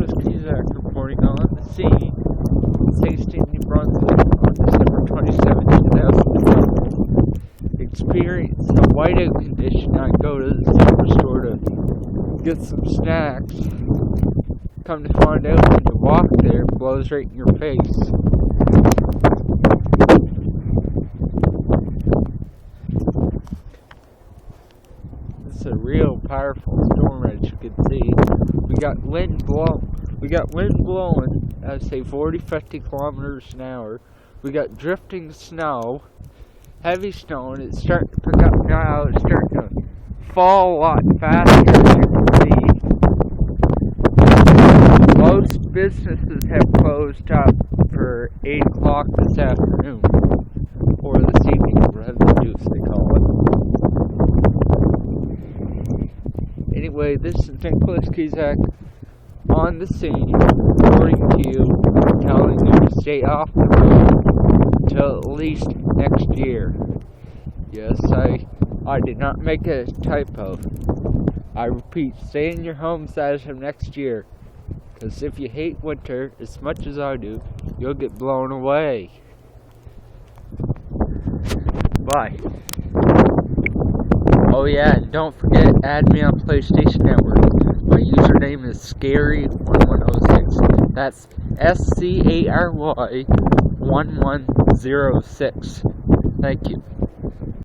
Nicholas Cusack reporting on the scene in Hastings, New Brunswick on December 27, 2012. Experienced a whiteout condition. I go to the superstore to get some snacks. Come to find out when you walk there, it blows right in your face. It's a real powerful storm, as you can see. We got wind blowing at say 40-50 kilometers an hour. We got drifting snow, heavy snow, and it's starting to pick up now. It's starting to fall a lot faster, as you can see. Most businesses have closed up for 8 o'clock this afternoon, or this evening, whatever the deuce they call it. Anyway, this is Nicholas Cusack on the scene, reporting to you, telling you to stay off the road until at least next year. Yes, I did not make a typo. I repeat, stay in your homes as of next year. Because if you hate winter as much as I do, you'll get blown away. Bye. Oh yeah, and don't forget, add me on PlayStation Network. My username is Scary1106. That's SCARY1106. Thank you.